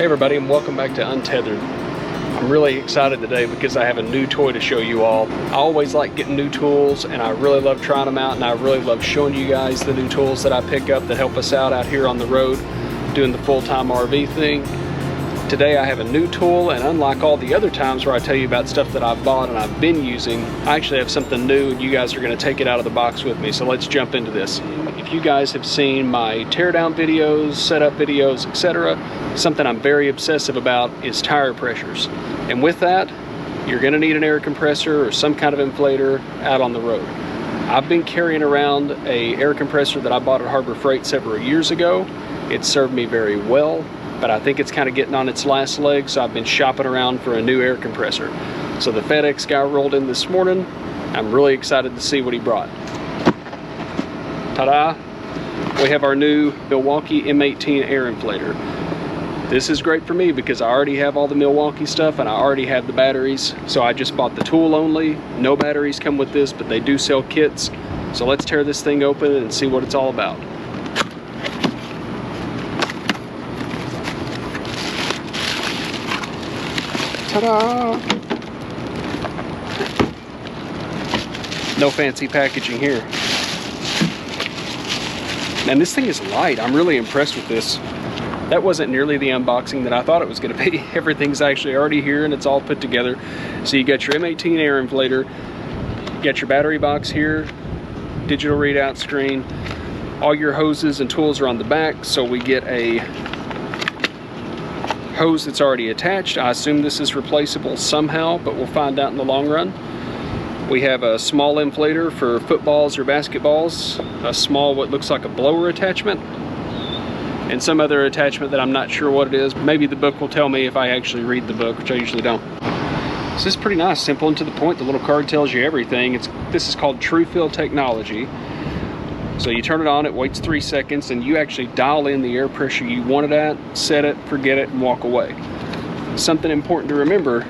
Hey everybody, and welcome back to Untethered. I'm really excited today because I have a new toy to show you all. I always like getting new tools, and I really love trying them out, and I really love showing you guys the new tools that I pick up that help us out here on the road doing the full-time RV thing. Today I have a new tool, and unlike all the other times where I tell you about stuff that I've bought and I've been using, I actually have something new and you guys are going to take it out of the box with me. So let's jump into this. If you guys have seen my teardown videos, setup videos, etc., something I'm very obsessive about is tire pressures. And with that, you're going to need an air compressor or some kind of inflator out on the road. I've been carrying around an air compressor that I bought at Harbor Freight several years ago. It served me very well, but I think it's kind of getting on its last leg, so I've been shopping around for a new air compressor. So the FedEx guy rolled in this morning. I'm really excited to see what he brought. Ta-da! We have our new Milwaukee M18 Air Inflator. This is great for me because I already have all the Milwaukee stuff and I already have the batteries, so I just bought the tool only. No batteries come with this, but they do sell kits. So let's tear this thing open and see what it's all about. Ta-da! No fancy packaging here. And this thing is light. I'm really impressed with this. That wasn't nearly the unboxing that I thought it was going to be. Everything's actually already here and it's all put together. So you got your M18 Air Inflator, you got your battery box here, digital readout screen, all your hoses and tools are on the back. So we get a hose that's already attached. I assume this is replaceable somehow, but we'll find out in the long run. We have a small inflator for footballs or basketballs, a small what looks like a blower attachment, and some other attachment that I'm not sure what it is. Maybe the book will tell me if I actually read the book, which I usually don't. This is pretty nice, simple and to the point. The little card tells you everything. This is called True Fill technology. So you turn it on, it waits 3 seconds, and you actually dial in the air pressure you want it at, set it, forget it, and walk away. Something important to remember,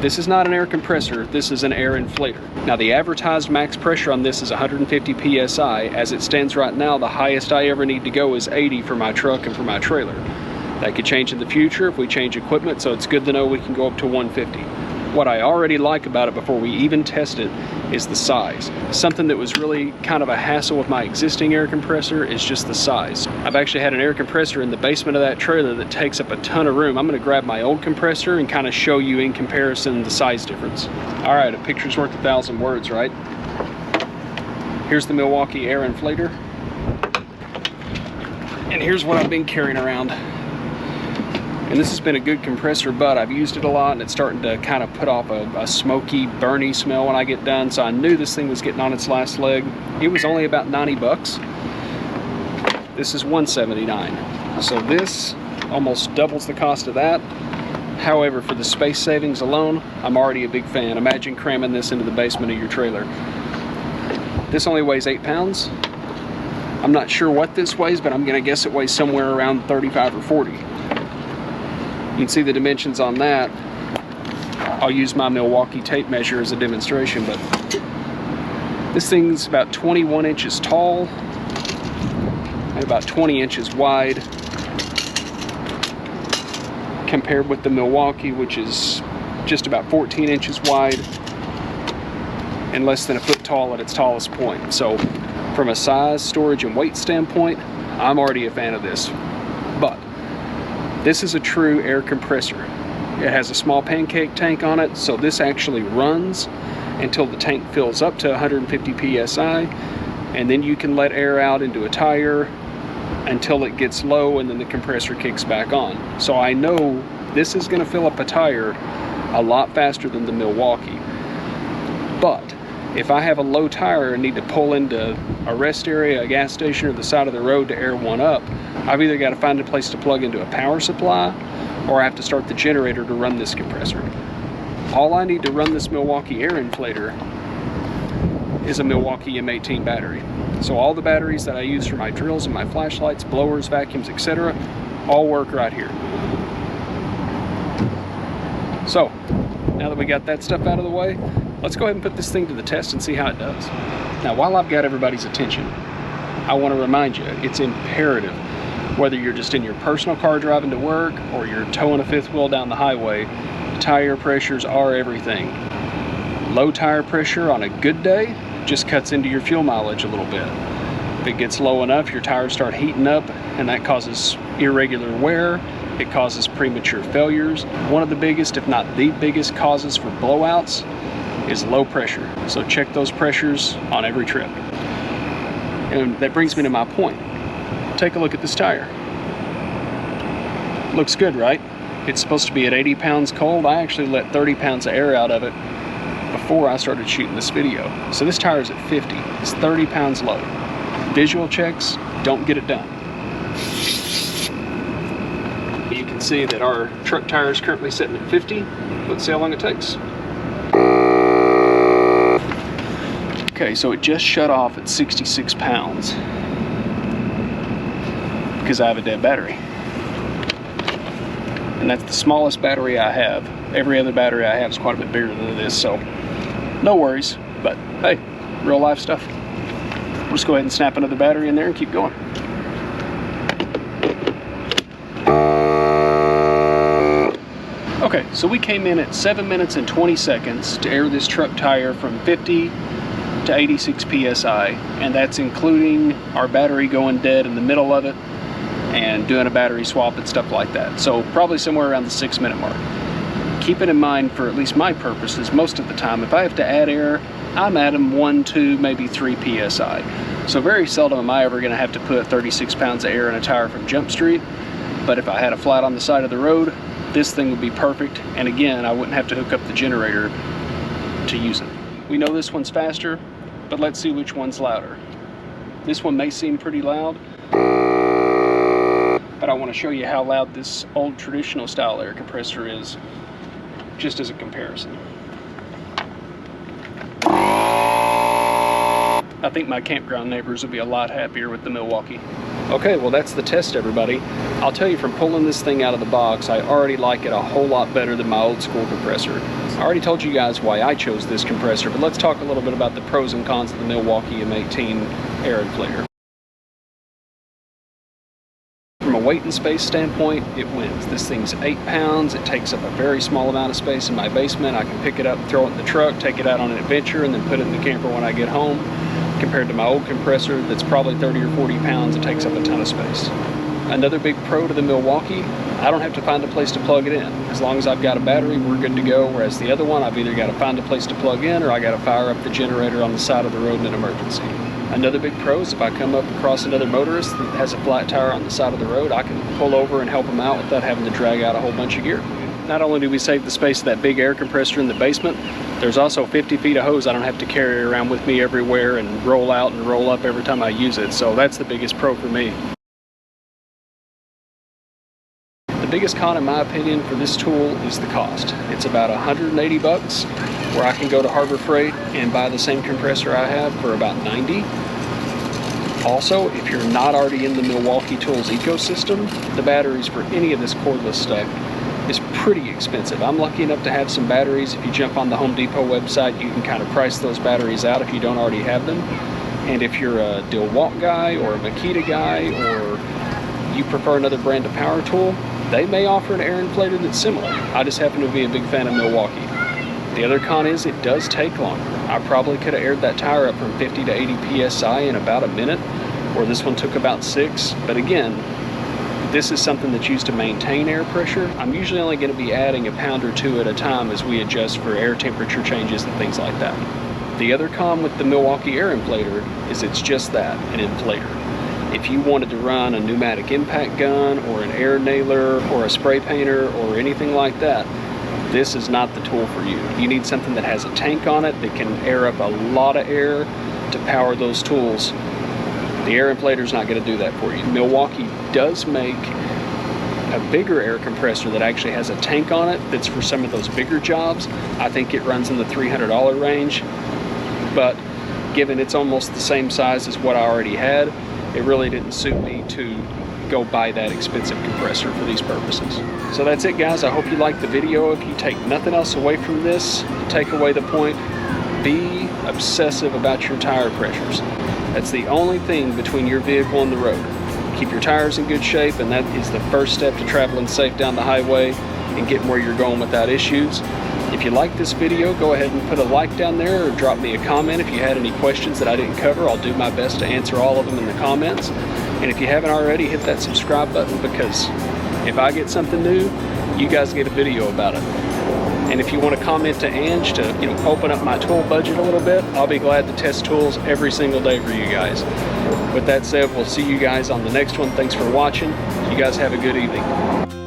this is not an air compressor, this is an air inflator. Now the advertised max pressure on this is 150 PSI. As it stands right now, the highest I ever need to go is 80 for my truck and for my trailer. That could change in the future if we change equipment, so it's good to know we can go up to 150. What I already like about it before we even test it is the size. Something that was really kind of a hassle with my existing air compressor is just the size. I've actually had an air compressor in the basement of that trailer that takes up a ton of room. I'm going to grab my old compressor and kind of show you in comparison the size difference. All right, a picture's worth 1,000 words, right? Here's the Milwaukee Air Inflator. And here's what I've been carrying around. And this has been a good compressor, but I've used it a lot and it's starting to kind of put off a smoky, burny smell when I get done. So I knew this thing was getting on its last leg. It was only about 90 bucks. This is $179. So this almost doubles the cost of that. However, for the space savings alone, I'm already a big fan. Imagine cramming this into the basement of your trailer. This only weighs 8 pounds. I'm not sure what this weighs, but I'm gonna guess it weighs somewhere around 35 or 40. You can see the dimensions on that. I'll use my Milwaukee tape measure as a demonstration, but this thing's about 21 inches tall and about 20 inches wide compared with the Milwaukee, which is just about 14 inches wide and less than a foot tall at its tallest point. So from a size, storage, and weight standpoint, I'm already a fan of this. But this is a true air compressor. It has a small pancake tank on it, so this actually runs until the tank fills up to 150 PSI, and then you can let air out into a tire until it gets low, and then the compressor kicks back on. So I know this is going to fill up a tire a lot faster than the Milwaukee. But if I have a low tire and need to pull into a rest area, a gas station, or the side of the road to air one up, I've either got to find a place to plug into a power supply or I have to start the generator to run this compressor. All I need to run this Milwaukee Air Inflator is a Milwaukee M18 battery. So all the batteries that I use for my drills and my flashlights, blowers, vacuums, etc., all work right here. So now that we got that stuff out of the way, let's go ahead and put this thing to the test and see how it does. Now, while I've got everybody's attention, I want to remind you, it's imperative Whether you're just in your personal car driving to work or you're towing a fifth wheel down the highway, tire pressures are everything. Low tire pressure on a good day just cuts into your fuel mileage a little bit. If it gets low enough, your tires start heating up, and that causes irregular wear. It causes premature failures. One of the biggest, if not the biggest, causes for blowouts is low pressure. So check those pressures on every trip. And that brings me to my point. Take a look at this tire. Looks good, right? It's supposed to be at 80 pounds cold. I actually let 30 pounds of air out of it before I started shooting this video. So this tire is at 50. It's 30 pounds low. Visual checks don't get it done. You can see that our truck tire is currently sitting at 50. Let's see how long it takes. Okay, so it just shut off at 66 pounds because I have a dead battery. And that's the smallest battery I have. Every other battery I have is quite a bit bigger than this, so no worries. But hey, real life stuff. We'll just go ahead and snap another battery in there and keep going. Okay, so we came in at 7 minutes and 20 seconds to air this truck tire from 50 to 86 PSI, and that's including our battery going dead in the middle of it and doing a battery swap and stuff like that. So probably somewhere around the 6 minute mark. Keep it in mind, for at least my purposes, most of the time, if I have to add air, I'm adding 1, 2, maybe 3 PSI. So very seldom am I ever gonna have to put 36 pounds of air in a tire from Jump Street. But if I had a flat on the side of the road, this thing would be perfect. And again, I wouldn't have to hook up the generator to use it. We know this one's faster, but let's see which one's louder. This one may seem pretty loud, but I want to show you how loud this old traditional style air compressor is, just as a comparison. I think my campground neighbors will be a lot happier with the Milwaukee. Okay, well that's the test, everybody. I'll tell you, from pulling this thing out of the box, I already like it a whole lot better than my old school compressor. I already told you guys why I chose this compressor, but let's talk a little bit about the pros and cons of the Milwaukee M18 Air Inflator. From a weight and space standpoint, it wins. This thing's 8 pounds. It takes up a very small amount of space in my basement. I can pick it up, throw it in the truck, take it out on an adventure, and then put it in the camper when I get home. Compared to my old compressor that's probably 30 or 40 pounds, it takes up a ton of space. Another big pro to the Milwaukee, I don't have to find a place to plug it in. As long as I've got a battery, we're good to go. Whereas the other one, I've either got to find a place to plug in, or I got to fire up the generator on the side of the road in an emergency. Another big pro is if I come up across another motorist that has a flat tire on the side of the road, I can pull over and help them out without having to drag out a whole bunch of gear. Not only do we save the space of that big air compressor in the basement, there's also 50 feet of hose I don't have to carry around with me everywhere and roll out and roll up every time I use it. So that's the biggest pro for me. The biggest con, in my opinion, for this tool is the cost. It's about 180 bucks, where I can go to Harbor Freight and buy the same compressor I have for about 90. Also, if you're not already in the Milwaukee Tools ecosystem, the batteries for any of this cordless stuff is pretty expensive. I'm lucky enough to have some batteries. If you jump on the Home Depot website, you can kind of price those batteries out if you don't already have them. And if you're a DeWalt guy or a Makita guy, or you prefer another brand of power tool, they may offer an air inflator that's similar. I just happen to be a big fan of Milwaukee. The other con is it does take longer. I probably could have aired that tire up from 50 to 80 PSI in about a minute, where this one took about 6. But again, this is something that's used to maintain air pressure. I'm usually only going to be adding a pound or two at a time as we adjust for air temperature changes and things like that. The other con with the Milwaukee Air Inflator is it's just that, an inflator. If you wanted to run a pneumatic impact gun or an air nailer or a spray painter or anything like that, this is not the tool for you. You need something that has a tank on it that can air up a lot of air to power those tools. The air inflator is not going to do that for you. Milwaukee does make a bigger air compressor that actually has a tank on it that's for some of those bigger jobs. I think it runs in the $300 range, but given it's almost the same size as what I already had, it really didn't suit me to go buy that expensive compressor for these purposes. So that's it, guys. I hope you liked the video. If you take nothing else away from this, take away the point, be obsessive about your tire pressures. That's the only thing between your vehicle and the road. keep your tires in good shape, and that is the first step to traveling safe down the highway and getting where you're going without issues. If you like this video, go ahead and put a like down there or drop me a comment if you had any questions that I didn't cover. I'll do my best to answer all of them in the comments. And if you haven't already, hit that subscribe button, because if I get something new, you guys get a video about it. And if you want to comment to Ange to open up my tool budget a little bit, I'll be glad to test tools every single day for you guys. With that said, we'll see you guys on the next one. Thanks for watching. You guys have a good evening.